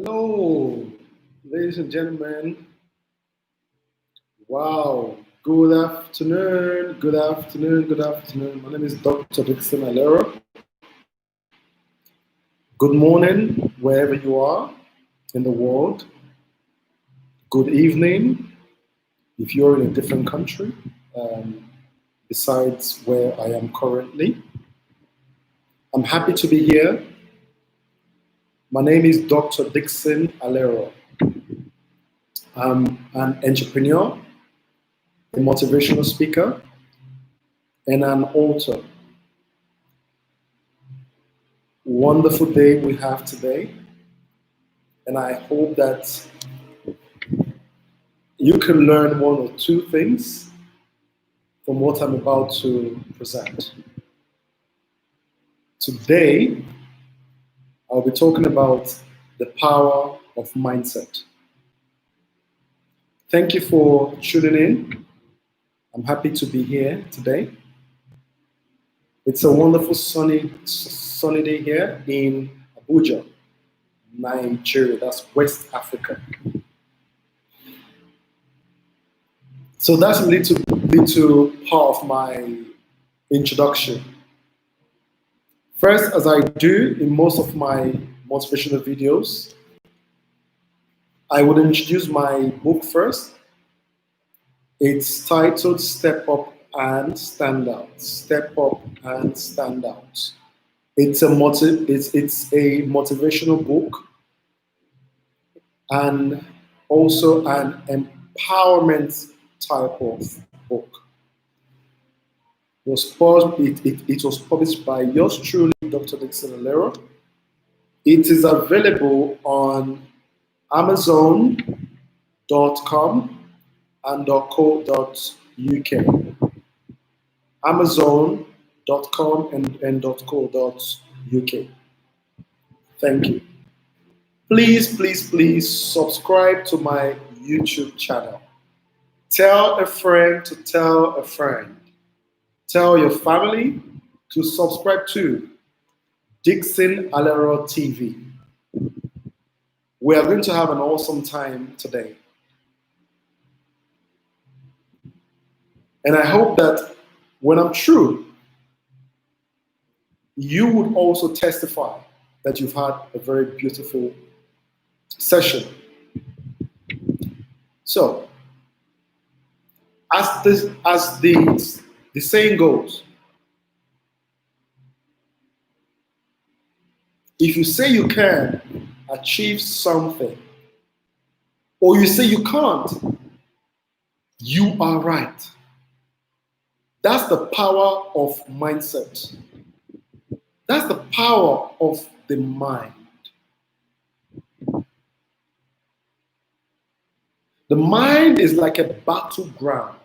Hello, ladies and gentlemen. Wow, good afternoon, good afternoon, good afternoon. My name is Dr. Dickson Aleroh. Good morning, wherever you are in the world. Good evening, if you're in a different country, um, besides where I am currently. I'm happy to be here. My name is Dr. Dickson Aleroh. I'm an entrepreneur, a motivational speaker, and an author. Wonderful day we have today, and I hope that you can learn one or two things from what I'm about to present. Today, I'll be talking about the power of mindset. Thank you for tuning in. I'm happy to be here today. It's a wonderful sunny day here in Abuja, Nigeria. That's West Africa. So that's a little part of my introduction. First, as I do in most of my motivational videos, I would introduce my book first. It's titled Step Up and Stand Out. Step Up and Stand Out. It's a motivational book and also an empowerment type of book. It was published by yours truly, Dr. Dickson Aleroh. It is available on Amazon.com and .co.uk. Amazon.com and .co.uk. Thank you. Please subscribe to my YouTube channel. Tell a friend to tell a friend. Tell your family to subscribe to Dickson Aleroh TV. We are going to have an awesome time today. And I hope that when I'm through, you would also testify that you've had a very beautiful session. So, as the saying goes, if you say you can achieve something, or you say you can't, you are right. That's the power of mindset. That's the power of the mind. The mind is like a battleground.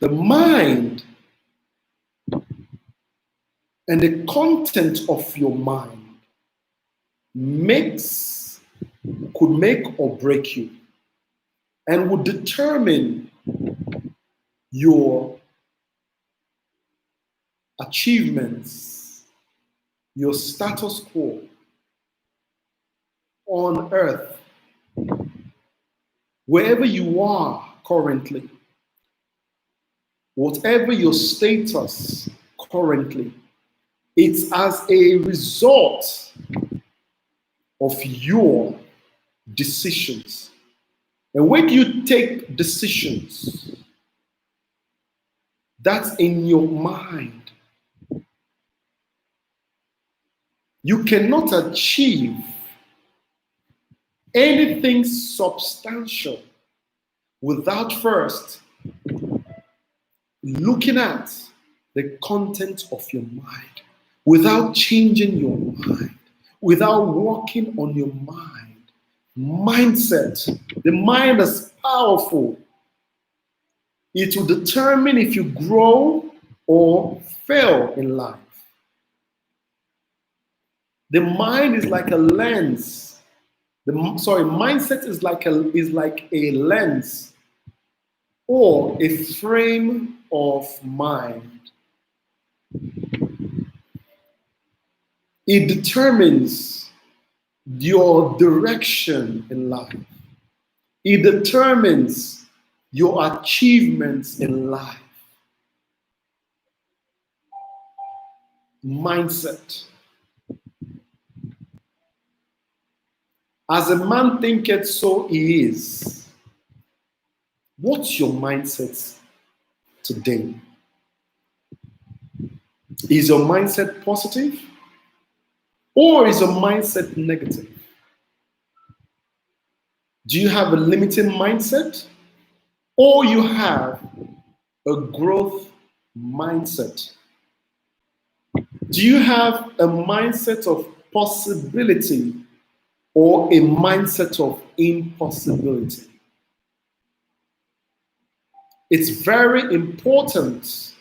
The mind and the content of your mind could make or break you and would determine your achievements, your status quo on earth, wherever you are currently, whatever your status currently, it's as a result of your decisions. And when you take decisions, that's in your mind. You cannot achieve anything substantial without first looking at the content of your mind, without changing your mind, without working on your mind. Mindset. The mind is powerful. It will determine if you grow or fail in life. The mind is like a lens. Mindset is like a lens or a frame of mind. It determines your direction in life. It determines your achievements in life. Mindset. As a man thinketh, so he is. What's your mindset today? Is your mindset positive? Or is your mindset negative? Do you have a limiting mindset? Or you have a growth mindset? Do you have a mindset of possibility or a mindset of impossibility? It's very important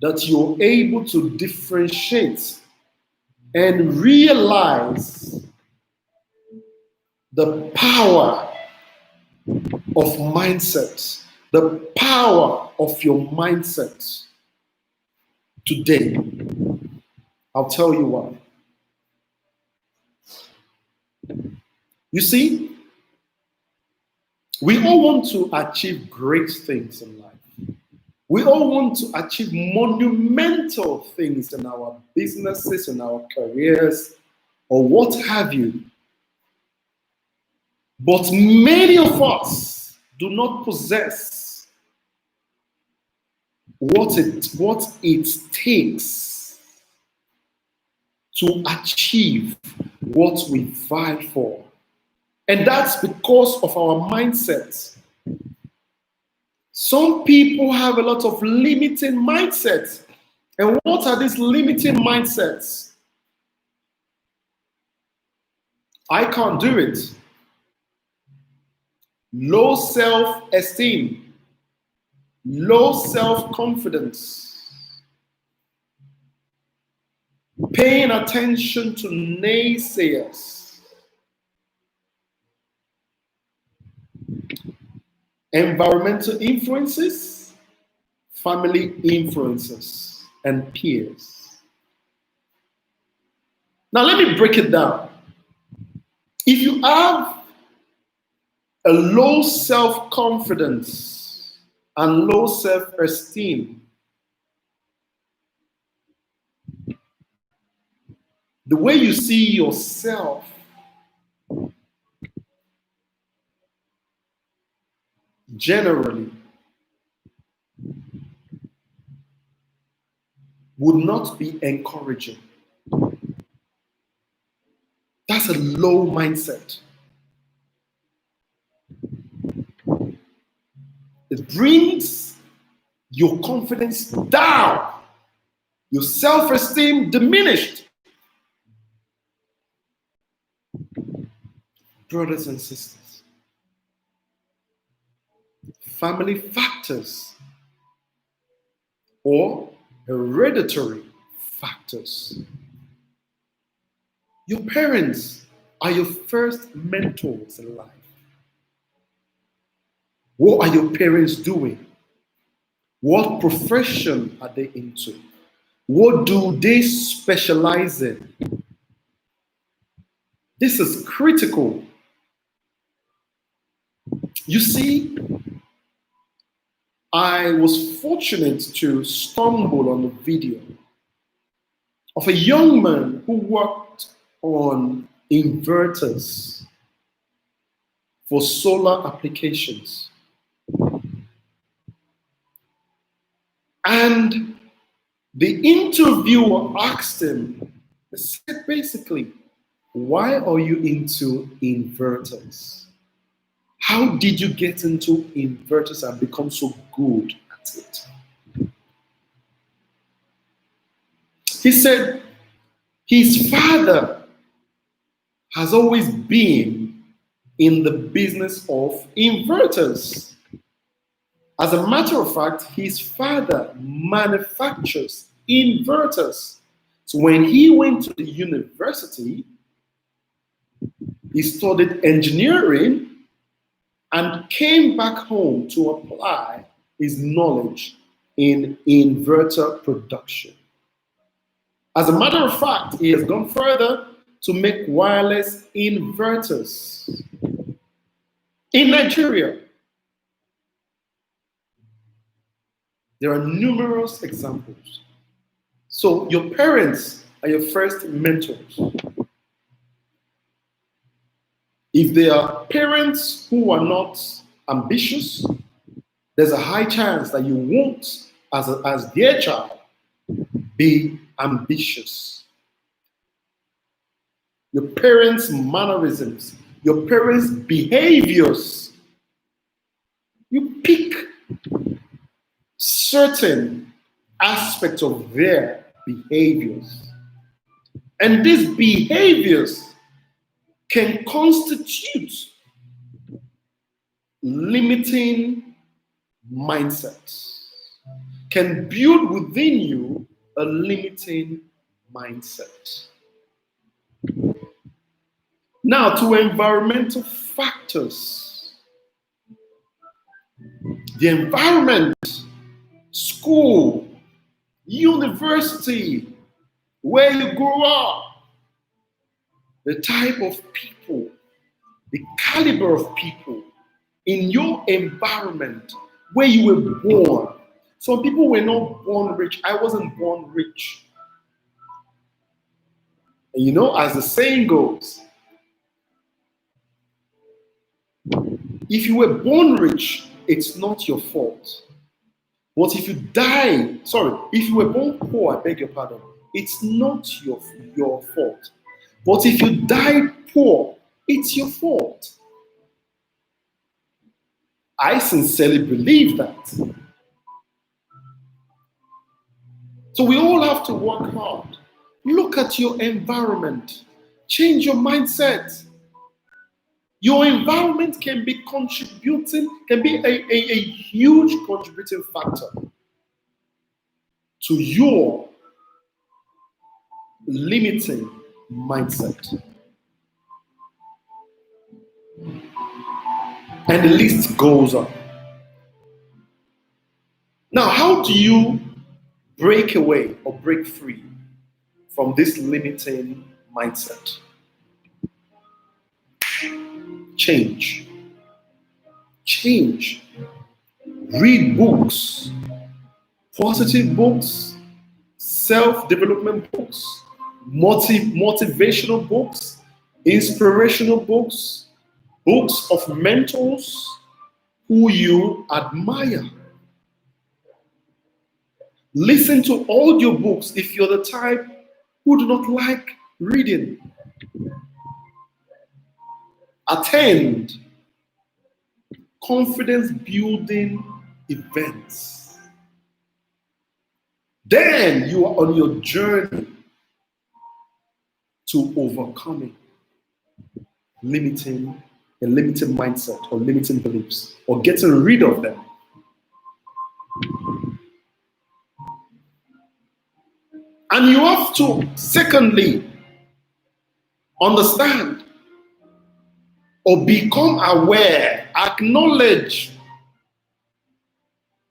that you're able to differentiate and realize the power of mindset, the power of your mindset today. I'll tell you why. You see, we all want to achieve great things in life. We all want to achieve monumental things in our businesses, in our careers, or what have you. But many of us do not possess what it takes to achieve what we vie for. And that's because of our mindset. Some people have a lot of limiting mindsets. And what are these limiting mindsets? I can't do it. Low self-esteem, low self-confidence, paying attention to naysayers, environmental influences, family influences, and peers. Now let me break it down. If you have a low self-confidence and low self-esteem, the way you see yourself generally would not be encouraging. That's a low mindset. It brings your confidence down, your self-esteem diminished. Brothers and sisters, family factors or hereditary factors. Your parents are your first mentors in life. What are your parents doing? What profession are they into? What do they specialize in? This is critical. You see, I was fortunate to stumble on a video of a young man who worked on inverters for solar applications. And the interviewer asked him, he said basically, why are you into inverters? How did you get into inverters and become so good at it? He said his father has always been in the business of inverters. As a matter of fact, his father manufactures inverters. So when he went to the university, he studied engineering and came back home to apply his knowledge in inverter production. As a matter of fact, he has gone further to make wireless inverters in Nigeria. There are numerous examples. So your parents are your first mentors. If they are parents who are not ambitious, there's a high chance that you won't, as their child, be ambitious. Your parents' mannerisms, your parents' behaviors, you pick certain aspects of their behaviors. And these behaviors can constitute limiting mindsets, can build within you a limiting mindset. Now, to environmental factors. The environment, school, university, where you grew up, the type of people, the caliber of people in your environment where you were born. Some people were not born rich. I wasn't born rich. And you know, as the saying goes, if you were born rich, it's not your fault. But if you die, if you were born poor, I beg your pardon, it's not your fault. But if you died poor, it's your fault. I sincerely believe that. So we all have to work hard. Look at your environment. Change your mindset. Your environment can be a huge contributing factor to your limiting mindset. And the list goes on. Now, how do you break away or break free from this limiting mindset? Change. Read books, positive books, self-development books, motivational books, inspirational books, books of mentors who you admire. Listen to audio books if you're the type who do not like reading. Attend confidence building events. Then you are on your journey to overcoming a limiting mindset or limiting beliefs, or getting rid of them. And you have to, secondly, understand or become aware, acknowledge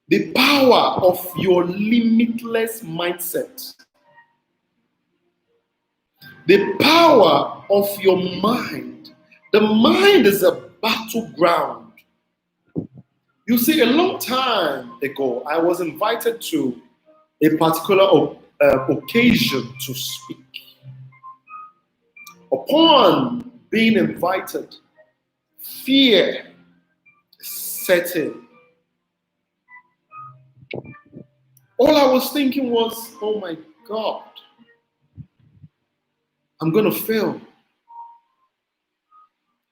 the power of your limitless mindset. The power of your mind. The mind is a battleground. You see, a long time ago, I was invited to a particular occasion to speak. Upon being invited, fear set in. All I was thinking was, oh my God, I'm going to fail.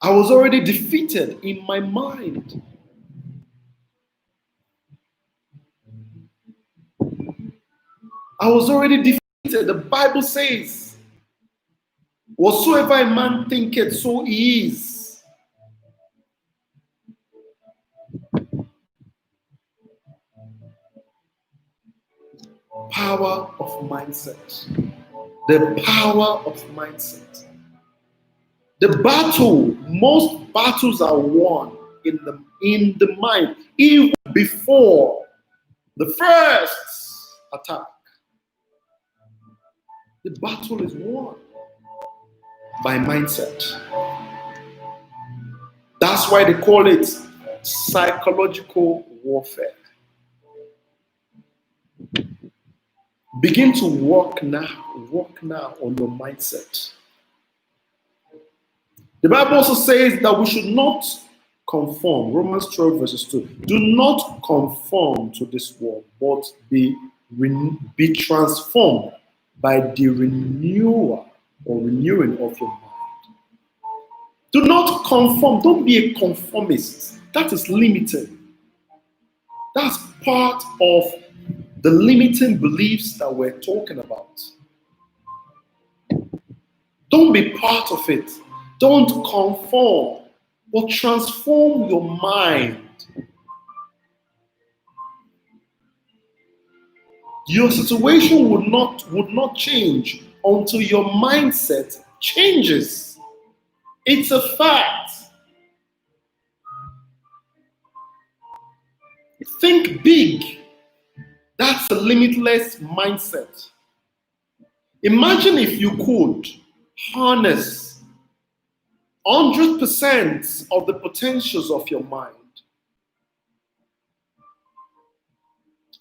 I was already defeated in my mind. I was already defeated. The Bible says, whatsoever a man thinketh, so he is. Power of mindset. The power of mindset. The battle, most battles are won in the mind, even before the first attack. The battle is won by mindset. That's why they call it psychological warfare. Begin to work now on your mindset. The Bible also says that we should not conform. Romans 12 verses 2. Do not conform to this world, but be transformed by the renewing of your mind. Do not conform. Don't be a conformist. That is limiting. That's part of the limiting beliefs that we're talking about. Don't be part of it. Don't conform, but transform your mind. Your situation would not change until your mindset changes. It's a fact. Think big. That's a limitless mindset. Imagine if you could harness 100% of the potentials of your mind.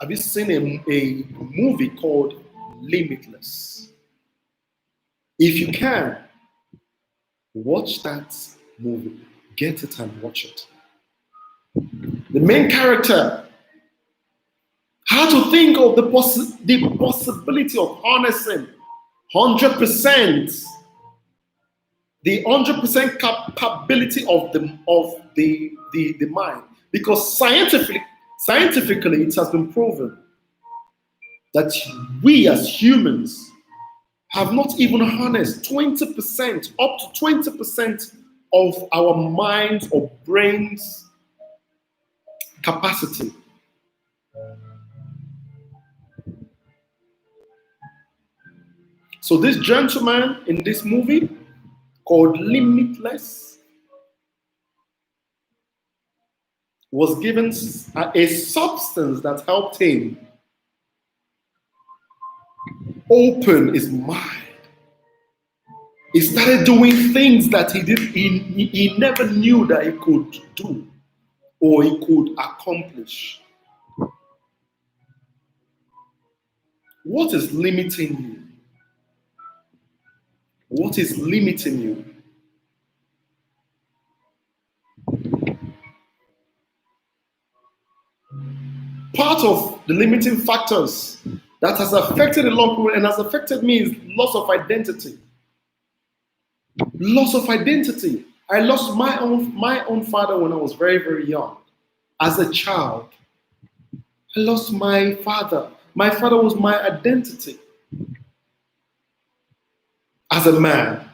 Have you seen a movie called Limitless? If you can, watch that movie. Get it and watch it. The main character had to think of the possibility of harnessing 100%, the 100% capability of the mind, because scientifically it has been proven that we as humans have not even harnessed 20%, up to 20% of our minds or brains capacity. So this gentleman in this movie called Limitless was given a substance that helped him open his mind. He started doing things that he never knew that he could do or he could accomplish. What is limiting you? What is limiting you? Part of the limiting factors that has affected a lot of people and has affected me is loss of identity. Loss of identity. I lost my own father when I was very, very young. As a child, I lost my father. My father was my identity. As a man,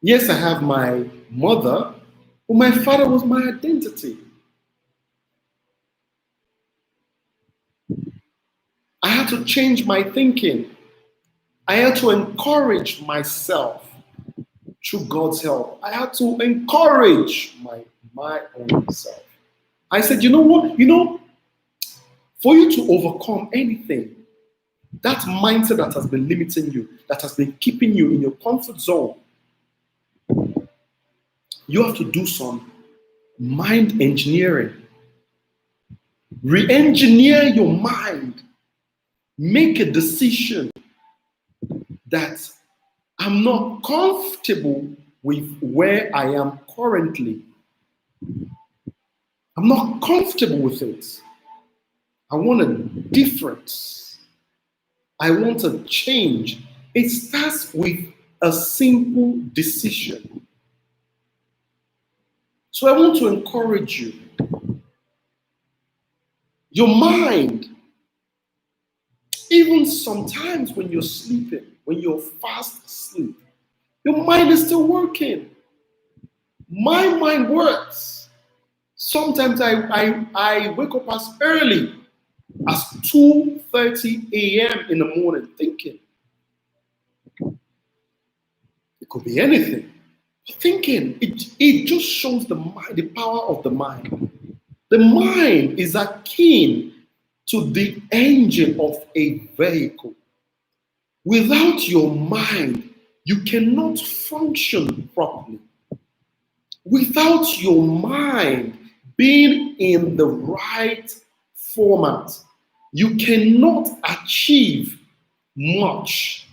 yes, I have my mother, but my father was my identity. I had to change my thinking. I had to encourage myself through God's help. I had to encourage my own self. I said, you know what? For you to overcome anything, that mindset that has been limiting you, that has been keeping you in your comfort zone, you have to do some mind engineering. Re-engineer your mind. Make a decision that I'm not comfortable with where I am currently. I'm not comfortable with it. I want a difference. I want a change. It starts with a simple decision. So I want to encourage you. Your mind, even sometimes when you're sleeping, when you're fast asleep, your mind is still working. My mind works. Sometimes I wake up as early as 2:30 a.m. in the morning thinking. It could be anything. Thinking, it just shows the power of the mind. The mind is akin to the engine of a vehicle. Without your mind, you cannot function properly. Without your mind being in the right format, you cannot achieve much.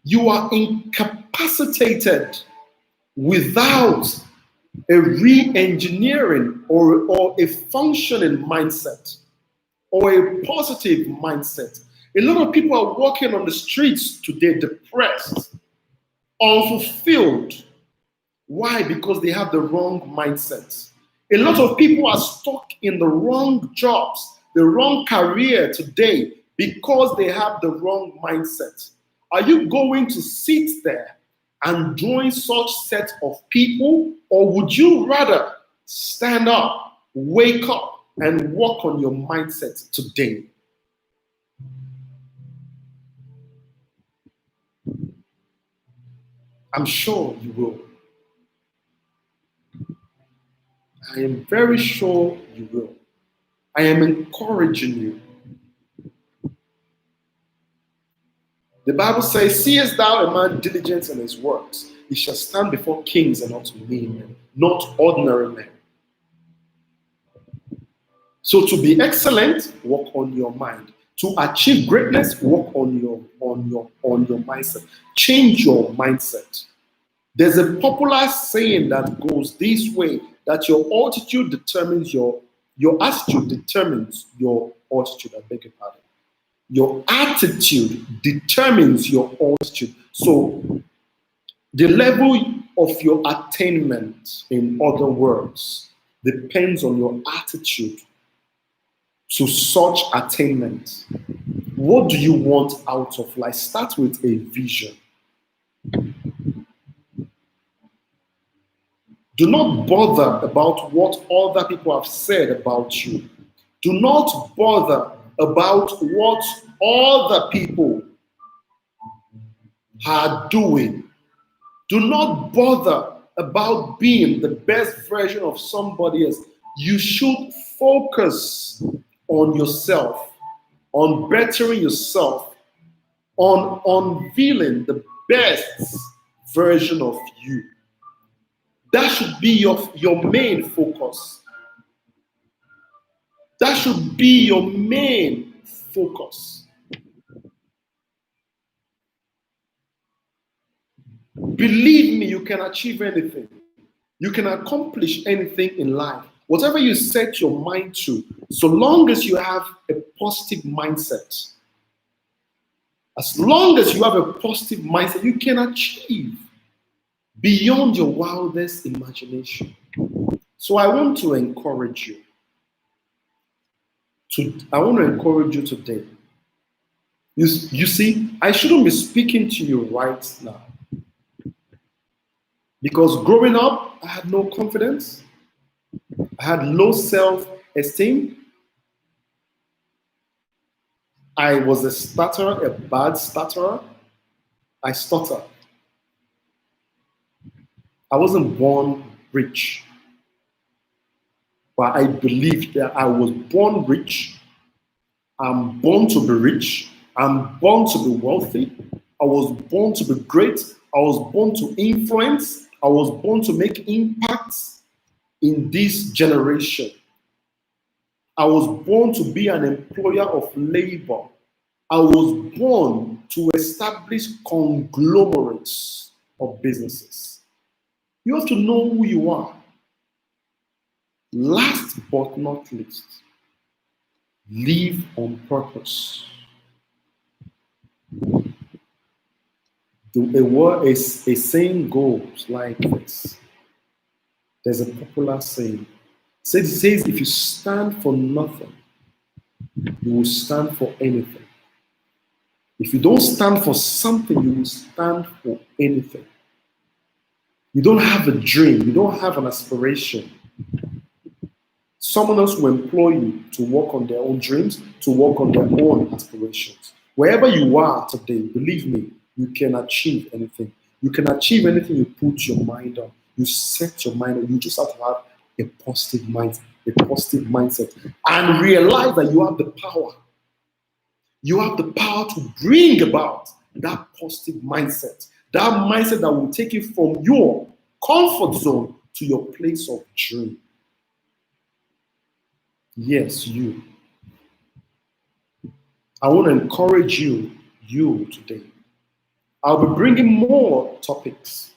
You are incapacitated without a re-engineering or a functioning mindset or a positive mindset. A lot of people are walking on the streets today depressed, unfulfilled. Why? Because they have the wrong mindset. A lot of people are stuck in the wrong jobs, the wrong career today because they have the wrong mindset. Are you going to sit there and join such set of people, or would you rather stand up, wake up, and work on your mindset today? I'm sure you will. I am very sure you will. I am encouraging you. The Bible says, seest thou a man diligent in his works, he shall stand before kings and not mean men, not ordinary men. So to be excellent, work on your mind. To achieve greatness, work on your mindset. Change your mindset. There's a popular saying that goes this way, that your attitude determines your attitude determines your attitude. I beg your pardon. Your attitude determines your attitude. So the level of your attainment, in other words, depends on your attitude to such attainment. What do you want out of life? Start with a vision. Do not bother about what other people have said about you. Do not bother about what other people are doing. Do not bother about being the best version of somebody else. You should focus on yourself, on bettering yourself, on unveiling the best version of you. That should be your main focus. That should be your main focus. Believe me, you can achieve anything. You can accomplish anything in life. Whatever you set your mind to, so long as you have a positive mindset, as long as you have a positive mindset, you can achieve beyond your wildest imagination. So I want to encourage you. I want to encourage you today. You see, I shouldn't be speaking to you right now. Because growing up, I had no confidence. I had low self-esteem. I was a stutterer, a bad stutterer. I stutter. I wasn't born rich. But I believed that I was born rich. I'm born to be rich. I'm born to be wealthy. I was born to be great. I was born to influence. I was born to make impacts in this generation. I was born to be an employer of labor. I was born to establish conglomerates of businesses. You have to know who you are. Last but not least, live on purpose. A saying goes like this. There's a popular saying. It says, if you stand for nothing, you will stand for anything. If you don't stand for something, you will stand for anything. You don't have a dream, you don't have an aspiration. Someone else will employ you to work on their own dreams, to work on their own aspirations. Wherever you are today, believe me, you can achieve anything. You can achieve anything you put your mind on. You set your mind on. You just have to have a positive mindset, and realize that you have the power. You have the power to bring about that positive mindset, that mindset that will take you from your comfort zone to your place of dream. Yes, you. I want to encourage you today. I'll be bringing more topics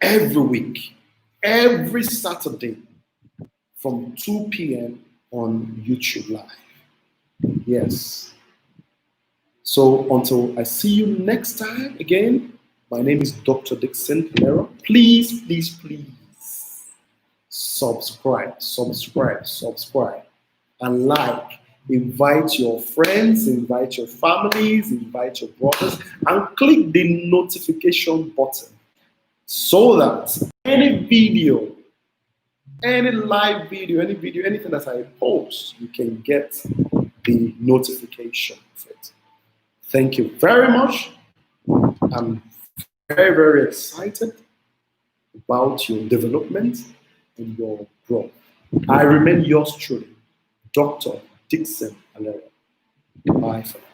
every week, every Saturday from 2 p.m. on YouTube Live. Yes. So until I see you next time again, my name is Dr. Dickson Aleroh. Please, please, please subscribe, and like. Invite your friends, invite your families, invite your brothers, and click the notification button so that any video, any live video, anything that I post, you can get the notification of it. Thank you very much. I'm very, very excited about your development and your growth. I remain yours truly, Dr. Dickson Aleroh. Bye for now.